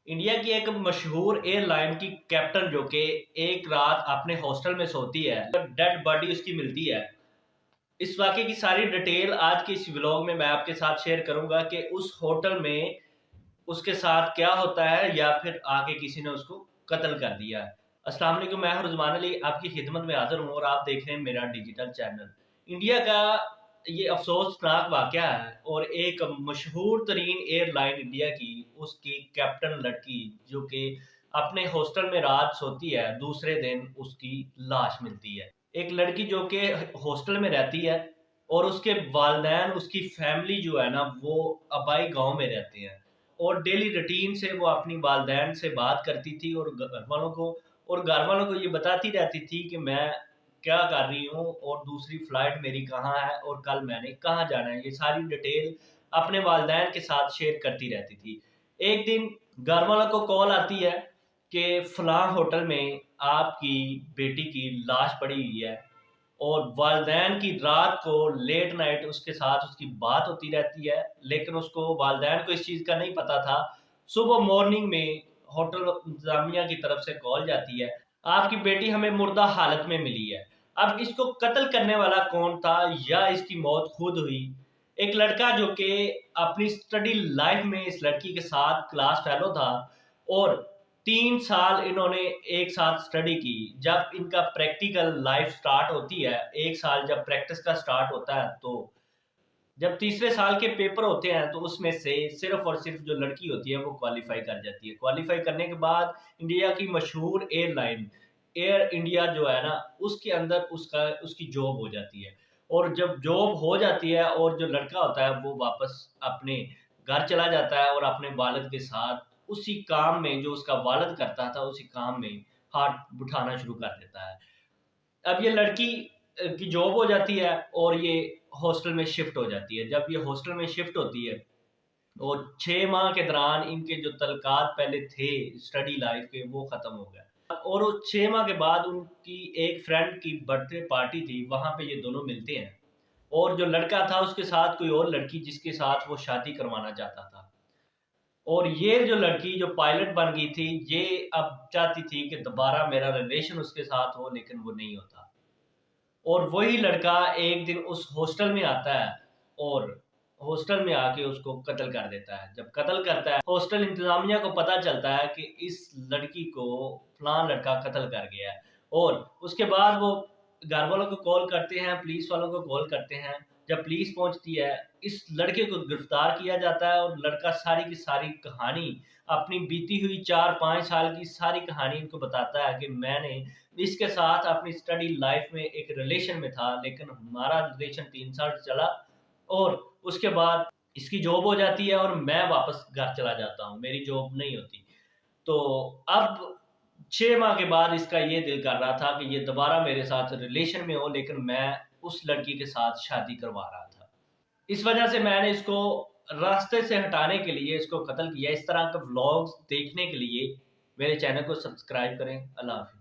India की एक मशहूर एयरलाइन की कैप्टन जो कि एक रात अपने हॉस्टल में सोती है, डेड बॉडी उसकी मिलती है। इस वाक़ये की सारी डिटेल आज के इस व्लॉग में मैं आपके साथ शेयर करूँगा कि उस होटल में उसके साथ क्या होता है या फिर आके किसी ने उसको कत्ल कर दिया है। अस्सलाम वालेकुम, मैं हूं रिजवान अली, आपकी खिदमत में हाज़िर हूँ और आप देख रहे हैं मेरा डिजिटल चैनल। इंडिया का ये अफ़सोसनाक वाक़या है और एक मशहूर तरीन एयरलाइन इंडिया की, उसकी कैप्टन लड़की जो कि अपने हॉस्टल में रात सोती है, दूसरे दिन उसकी लाश मिलती है। एक लड़की जो कि हॉस्टल में रहती है और उसके वालिदैन, उसकी फैमिली जो है ना, वो आबाई गाँव में रहते हैं और डेली रूटीन से वो अपनी वालिदैन से बात करती थी और घर वालों को ये बताती रहती थी कि मैं क्या कर रही हूँ और दूसरी फ्लाइट मेरी कहाँ है और कल मैंने कहाँ जाना है। ये सारी डिटेल अपने वालिदैन के साथ शेयर करती रहती थी। एक दिन घर वालों को कॉल आती है कि फलां होटल में आपकी बेटी की लाश पड़ी हुई है और वालिदैन की रात को लेट नाइट उसके साथ उसकी बात होती रहती है, लेकिन उसको वालिदैन को इस चीज़ का नहीं पता था। सुबह मॉर्निंग में होटल इंतज़ामिया की तरफ से कॉल जाती है, आपकी बेटी हमें मुर्दा हालत में मिली है। अब इसको कत्ल करने वाला कौन था या इसकी मौत खुद हुई? एक लड़का जो कि अपनी स्टडी लाइफ में इस लड़की के साथ क्लास फेलो था और 3 साल इन्होंने एक साथ स्टडी की। जब इनका प्रैक्टिकल लाइफ स्टार्ट होती है, 1 साल जब प्रैक्टिस का स्टार्ट होता है, तो जब तीसरे साल के पेपर होते हैं तो उसमें से सिर्फ और सिर्फ जो लड़की होती है वो क्वालिफाई कर जाती है। क्वालिफाई करने के बाद इंडिया की मशहूर एयरलाइन एयर इंडिया जो है ना, उसके अंदर उसकी जॉब हो जाती है और जब जॉब हो जाती है और जो लड़का होता है वो वापस अपने घर चला जाता है और अपने वालिद के साथ उसी काम में जो उसका वालिद करता था उसी काम में हाथ उठाना शुरू कर देता है। अब ये लड़की की जॉब हो जाती है और ये हॉस्टल में शिफ्ट हो जाती है। जब ये हॉस्टल में शिफ्ट होती है और 6 माह के दौरान इनके जो तल्लुकात पहले थे स्टडी लाइफ के, वो ख़त्म हो गया और उस 6 माह के बाद उनकी एक फ्रेंड की बर्थडे पार्टी थी, वहाँ पे ये दोनों मिलते हैं और जो लड़का था उसके साथ कोई और लड़की जिसके साथ वो शादी करवाना चाहता था और ये जो लड़की जो पायलट बन गई थी, ये अब चाहती थी कि दोबारा मेरा रिलेशन उसके साथ हो, लेकिन वो नहीं होता। और वही लड़का एक दिन उस हॉस्टल में आता है और हॉस्टल में आके उसको कत्ल कर देता है। जब कत्ल करता है, हॉस्टल इंतज़ामिया को पता चलता है कि इस लड़की को फलां लड़का कत्ल कर गया है और उसके बाद वो घर वालों को कॉल करते हैं, पुलिस वालों को कॉल करते हैं। जब पुलिस पहुंचती है, इस लड़के को गिरफ्तार किया जाता है और लड़का सारी की सारी कहानी, अपनी बीती हुई 4-5 साल की सारी कहानी इनको बताता है कि मैंने इसके साथ अपनी स्टडी लाइफ में एक रिलेशन में था, लेकिन हमारा रिलेशन 3 साल चला और उसके बाद इसकी जॉब हो जाती है और मैं वापस घर चला जाता हूँ, मेरी जॉब नहीं होती। तो अब 6 माह के बाद इसका ये दिल कर रहा था कि ये दोबारा मेरे साथ रिलेशन में हो, लेकिन मैं उस लड़की के साथ शादी करवा रहा था। इस वजह से मैंने इसको रास्ते से हटाने के लिए इसको कत्ल किया। इस तरह के व्लॉग्स देखने के लिए मेरे चैनल को सब्सक्राइब करें। अल्लाह हाफ़िज़।